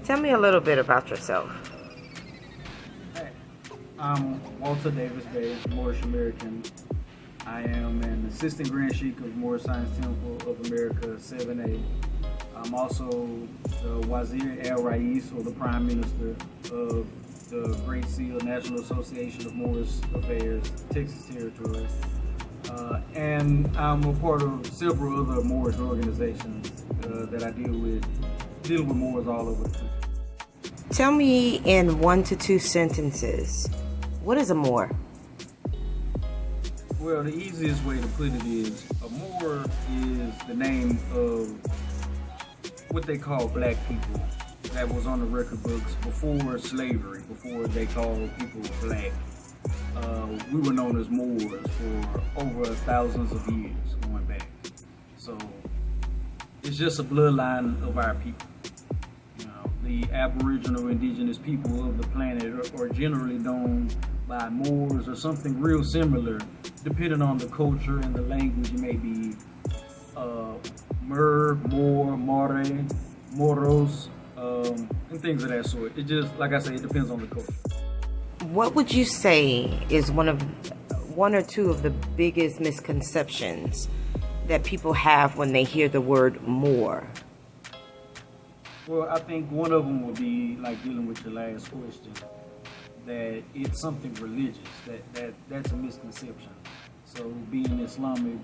Tell me a little bit about yourself. Hey, I'm Walter Davis Day, Moorish American. I am an assistant Grand Sheik of Moor Science Temple of America 7A. I'm also the Wazir Al Rais, or the Prime Minister of the Great Seal National Association of Moorish Affairs, Texas Territory. And I'm a part of several other Moorish organizations that I deal with Moors all over the country. Tell me in 1 to 2 sentences, what is a Moor? Well, the easiest way to put it is a Moor is the name of what they call black people that was on the record books before slavery, before they called people black. We were known as Moors for over thousands of years going back. So it's just a bloodline of our people. You know, the Aboriginal indigenous people of the planet are generally known by Moors or something real similar, depending on the culture and the language. It may be Mer, Moor, More, Moros, and things of that sort. It just, like I say, it depends on the culture. What would you say is one or two of the biggest misconceptions that people have when they hear the word Moor? Well, I think one of them would be like dealing with your last question, that it's something religious. That's a misconception. So being Islamic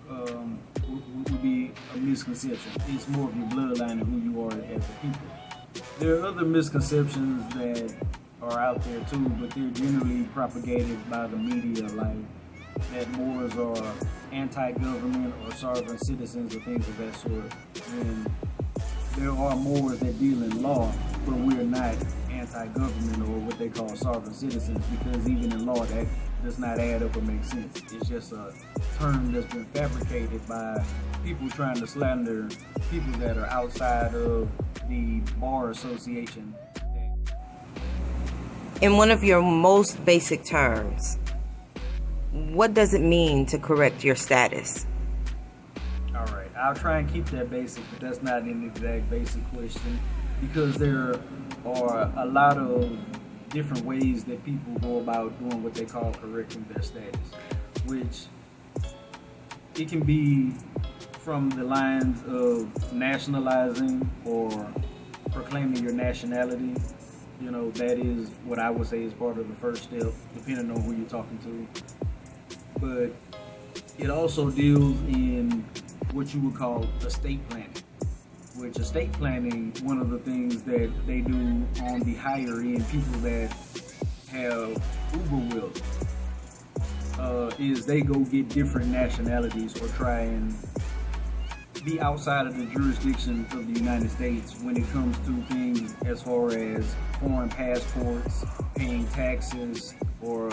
would be a misconception. It's more of your bloodline and who you are as a people. There are other misconceptions that are out there too, but they're generally propagated by the media, like that Moors are anti-government or sovereign citizens or things of that sort. And there are Moors that deal in law, but we're not anti-government or what they call sovereign citizens, because even in law that does not add up or make sense. It's just a term that's been fabricated by people trying to slander people that are outside of the bar association. In one of your most basic terms, what does it mean to correct your status? All right, I'll try and keep that basic, but that's not an exact basic question, because there are a lot of different ways that people go about doing what they call correcting their status, which it can be from the lines of nationalizing or proclaiming your nationality. You know, that is what I would say is part of the first step, depending on who you're talking to. But it also deals in what you would call estate planning, which estate planning, one of the things that they do on the higher end, people that have uber wealth, is they go get different nationalities or try and be outside of the jurisdiction of the United States when it comes to things as far as foreign passports, paying taxes, or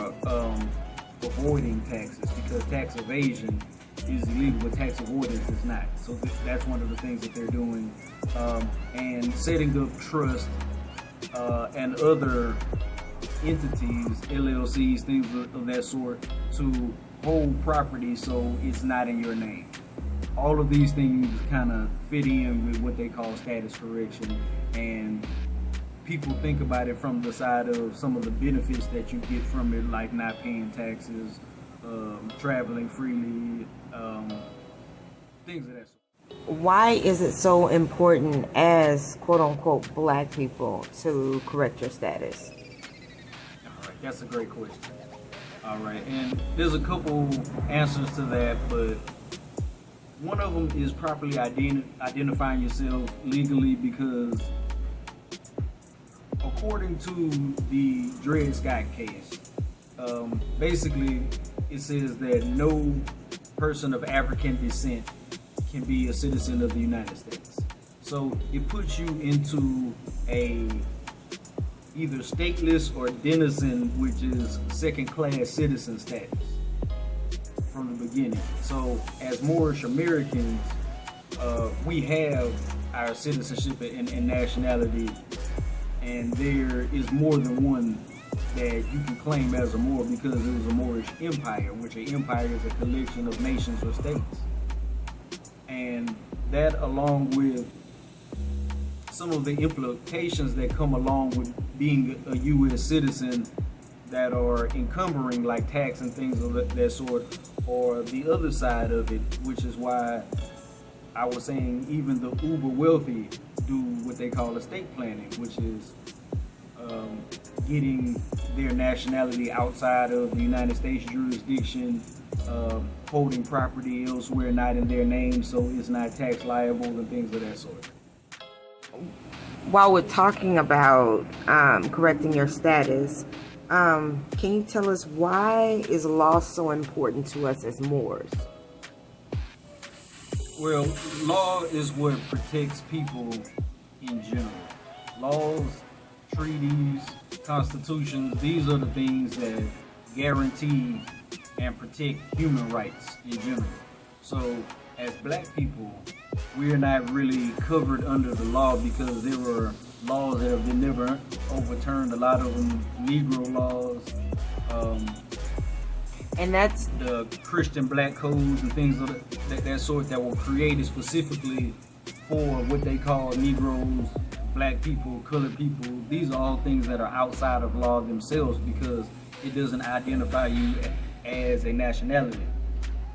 avoiding taxes, because tax evasion is illegal, but tax avoidance is not. So that's one of the things that they're doing, and setting up trust and other entities, LLCs, things of that sort, to hold property so it's not in your name. All of these things kind of fit in with what they call status correction, and people think about it from the side of some of the benefits that you get from it, like not paying taxes, traveling freely, things of that sort. Why is it so important as quote-unquote black people to correct your status? All right, that's a great question. All right, and there's a couple answers to that, but one of them is properly identifying yourself legally, because according to the Dred Scott case, basically it says that no person of African descent can be a citizen of the United States. So it puts you into a either stateless or denizen, which is second-class citizen status from the beginning. So as Moorish Americans, we have our citizenship and nationality, and there is more than one that you can claim as a Moor, because it was a Moorish empire, which an empire is a collection of nations or states. And that, along with some of the implications that come along with being a U.S. citizen that are encumbering, like tax and things of that sort, or the other side of it, which is why I was saying even the uber wealthy do what they call estate planning, which is getting their nationality outside of the United States jurisdiction, holding property elsewhere not in their name so it's not tax liable and things of that sort. While we're talking about correcting your status, can you tell us why is law so important to us as Moors? Well, law is what protects people in general. Laws, treaties, constitutions, these are the things that guarantee and protect human rights in general. So as black people, we're not really covered under the law because there were laws that have been never overturned, a lot of them Negro laws, and that's the Christian black codes and things of that sort that were created specifically for what they call Negroes, black people, colored people. These are all things that are outside of law themselves because it doesn't identify you as a nationality.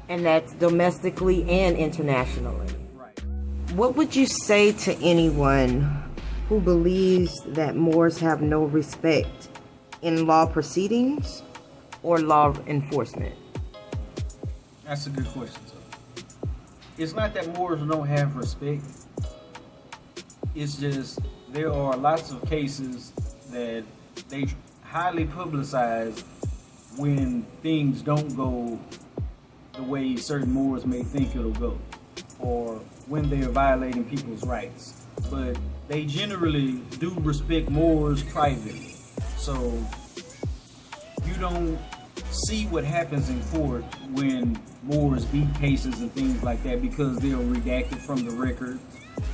And that's domestically and internationally. Right. What would you say to anyone who believes that Moors have no respect in law proceedings or law enforcement? That's a good question, sir. It's not that Moors don't have respect. It's just there are lots of cases that they highly publicize when things don't go the way certain Moors may think it'll go, or when they are violating people's rights. But they generally do respect Moors privately. So you don't see what happens in court when Moors beat cases and things like that because they're redacted from the record.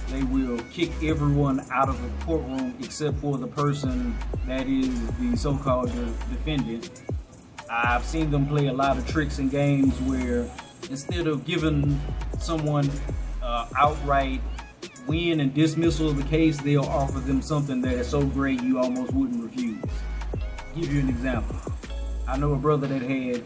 They will kick everyone out of the courtroom except for the person that is the so-called defendant. I've seen them play a lot of tricks and games where instead of giving someone outright win and dismissal of the case, they'll offer them something that is so great you almost wouldn't refuse. Give you an example. I know a brother that had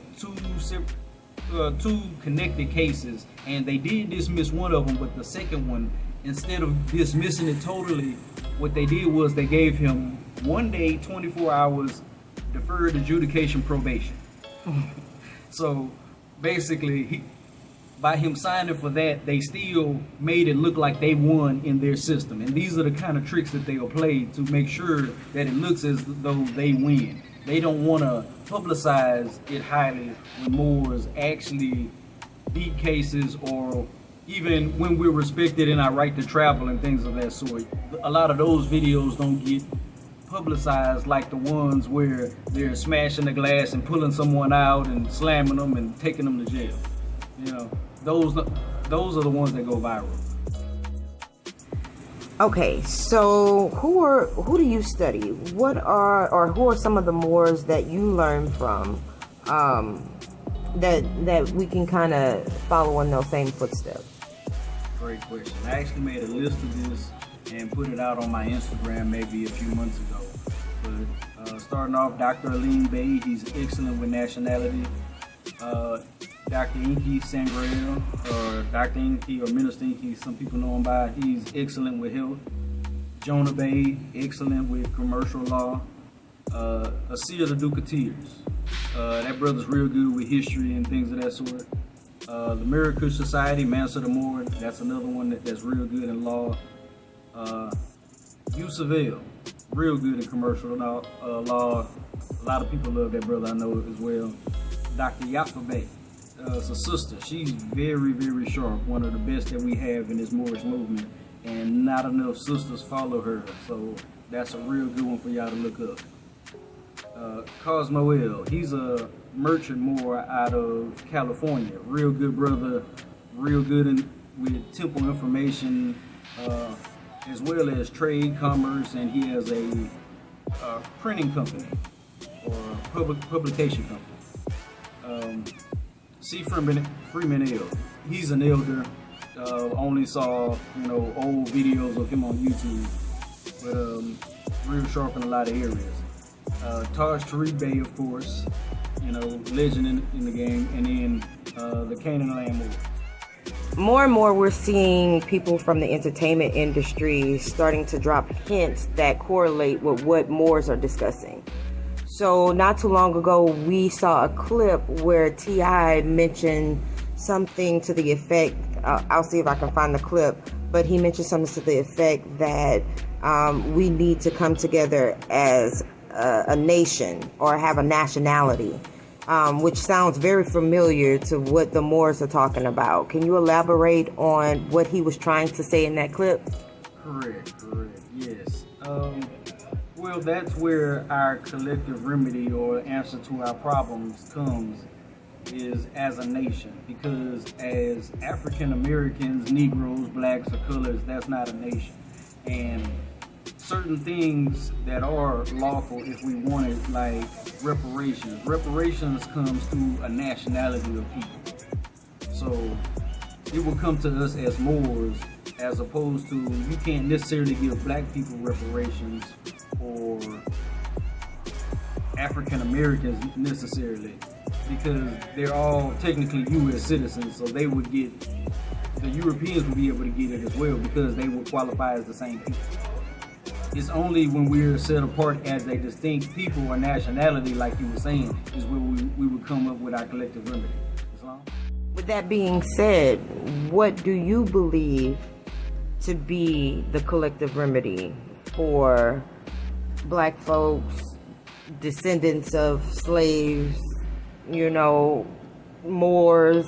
two connected cases, and they did dismiss one of them, but the second one, instead of dismissing it totally, what they did was they gave him 1 day, 24 hours, deferred adjudication probation. So basically, by him signing for that, they still made it look like they won in their system. And these are the kind of tricks that they'll play to make sure that it looks as though they win. They don't want to publicize it highly when Moors actually beat cases, or even when we're respected in our right to travel and things of that sort. A lot of those videos don't get publicized like the ones where they're smashing the glass and pulling someone out and slamming them and taking them to jail. You know, those are the ones that go viral. Okay, so who do you study? Who are some of the Moors that you learn from that we can kind of follow in those same footsteps? Great question. I actually made a list of this and put it out on my Instagram maybe a few months ago. But starting off, Dr. Aline Bey, he's excellent with nationality. Dr. Inky Sangrail, or Dr. Inky, or Minister Inky, some people know him by, he's excellent with health. Jonah Bey, excellent with commercial law. Asir the Duke of Tears, that brother's real good with history and things of that sort. The Miracle Society, Mansa the Moor, that's another one that's real good in law. Yusaville, real good in commercial law. A lot of people love that brother, I know as well. Dr. Yafa Bey, it's a sister. She's very, very sharp, one of the best that we have in this Moorish movement, and not enough sisters follow her, so that's a real good one for y'all to look up. Cosmo L, he's a merchant Moor out of California, real good brother, real good with temple information, as well as trade, commerce, and he has a printing company or publication company. C. Freeman L, he's an elder. Only saw old videos of him on YouTube. but real sharp in a lot of areas. Taj Bay, of course, legend in the game, and then the Canaan Land Moor. More and more we're seeing people from the entertainment industry starting to drop hints that correlate with what Moors are discussing. So not too long ago, we saw a clip where T.I. mentioned something to the effect, I'll see if I can find the clip, but he mentioned something to the effect that we need to come together as a nation or have a nationality. Which sounds very familiar to what the Moors are talking about. Can you elaborate on what he was trying to say in that clip? Correct, yes. Well, that's where our collective remedy or answer to our problems comes, is as a nation. Because as African Americans, Negroes, blacks, or colors, that's not a nation. And certain things that are lawful, if we wanted, like reparations. Reparations comes through a nationality of people. So it will come to us as Moors, as opposed to, you can't necessarily give black people reparations or African Americans necessarily, because they're all technically U.S. citizens, so they would get, the Europeans would be able to get it as well because they would qualify as the same people. It's only when we're set apart as a distinct people or nationality, like you were saying, is where we would come up with our collective remedy. Islam? With that being said, what do you believe to be the collective remedy for black folks, descendants of slaves, Moors,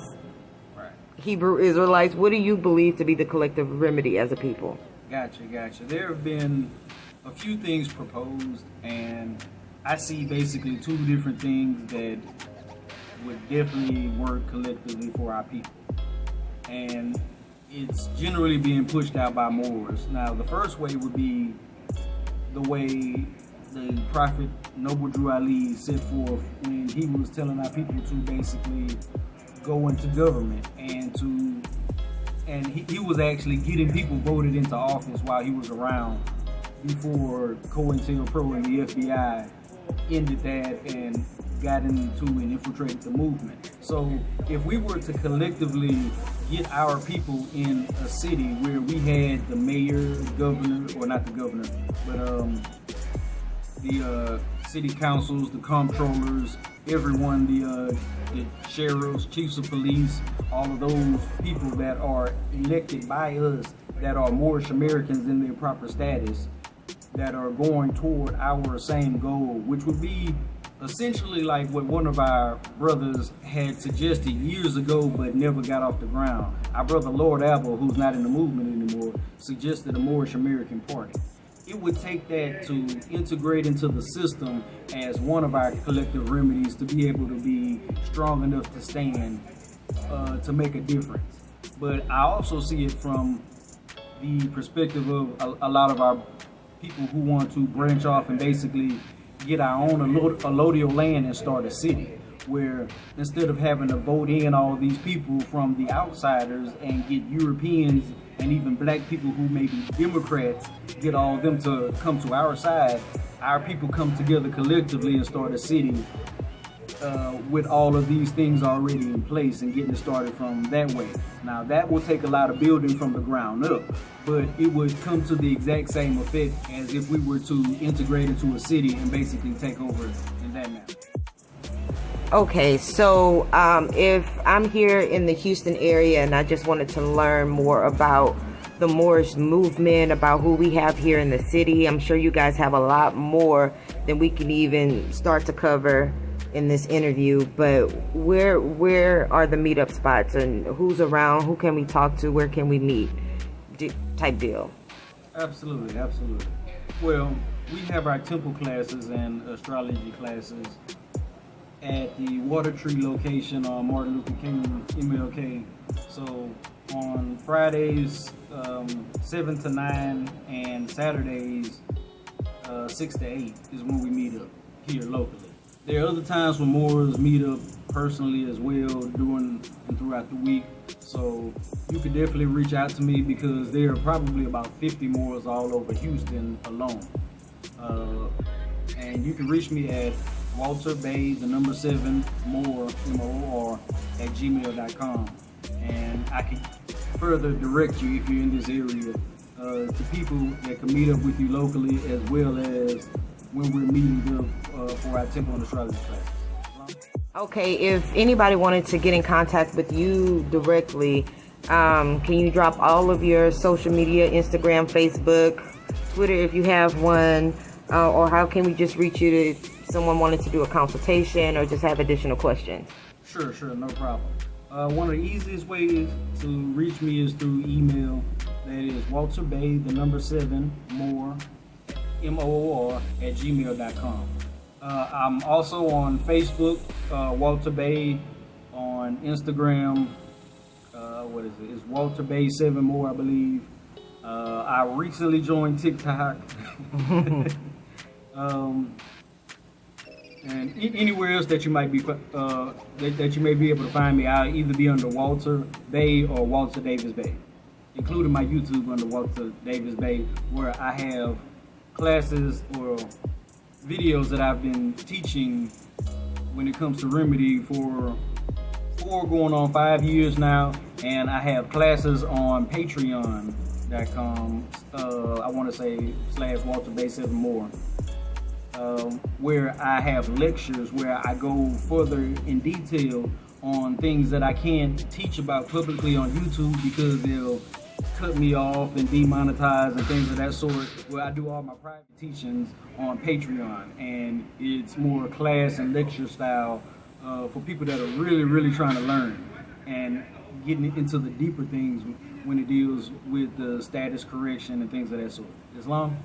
right, Hebrew Israelites? What do you believe to be the collective remedy as a people? Gotcha. There have been a few things proposed, and I see basically two different things that would definitely work collectively for our people. And it's generally being pushed out by Moors. Now, the first way would be the way the Prophet Noble Drew Ali set forth when he was telling our people to basically go into government and he was actually getting people voted into office while he was around, before COINTELPRO and the FBI ended that and got into and infiltrated the movement. So if we were to collectively get our people in a city where we had the mayor, governor, or not the governor, but the city councils, the comptrollers, everyone, the sheriffs, chiefs of police, all of those people that are elected by us, that are Moorish Americans in their proper status, that are going toward our same goal, which would be essentially like what one of our brothers had suggested years ago but never got off the ground. Our brother Lord Abel, who's not in the movement anymore, suggested a Moorish American party. It would take that to integrate into the system as one of our collective remedies to be able to be strong enough to stand, to make a difference. But I also see it from the perspective of a lot of our people who want to branch off and basically get our own allodial land and start a city, where instead of having to vote in all these people from the outsiders and get Europeans and even black people who may be Democrats, get all of them to come to our side, our people come together collectively and start a city with all of these things already in place and getting it started from that way. Now that will take a lot of building from the ground up, but it would come to the exact same effect as if we were to integrate into a city and basically take over in that manner. Okay, so if I'm here in the Houston area and I just wanted to learn more about the Moorish movement, about who we have here in the city, I'm sure you guys have a lot more than we can even start to cover in this interview, but where are the meetup spots and who's around, who can we talk to, where can we meet, type deal? Absolutely. Well, we have our temple classes and astrology classes at the Water Tree location on Martin Luther King, MLK. So on Fridays 7 to 9 and Saturdays 6 to 8 is when we meet up here locally. There are other times when Moors meet up personally as well during and throughout the week. So you could definitely reach out to me because there are probably about 50 Moors all over Houston alone. And you can reach me at Walter Bay, 7 Moor, M-O-O-R, at gmail.com. And I can further direct you if you're in this area to people that can meet up with you locally as well as when we're meeting up for our temple and astrology classes. Okay, if anybody wanted to get in contact with you directly, can you drop all of your social media, Instagram, Facebook, Twitter if you have one, or how can we just reach you if someone wanted to do a consultation or just have additional questions? Sure, no problem. One of the easiest ways to reach me is through email. That is Walter Bay, 7 Moor, M-O-O-R, at gmail.com. I'm also on Facebook, Walter Bay, on Instagram, It's Walter Bay 7 Moor, I believe. I recently joined TikTok. And anywhere else that you might be that you may be able to find me, I'll either be under Walter Bay or Walter Davis Bay, including my YouTube under Walter Davis Bay, where I have classes or videos that I've been teaching when it comes to remedy for 4 going on 5 years now, and I have classes on Patreon.com. I want to say /Walter Bay 7 Moor. Where I have lectures where I go further in detail on things that I can't teach about publicly on YouTube because they'll cut me off and demonetize and things of that sort. Where I do all my private teachings on Patreon, and it's more class and lecture style for people that are really trying to learn and getting into the deeper things when it deals with the status correction and things of that sort. Islam?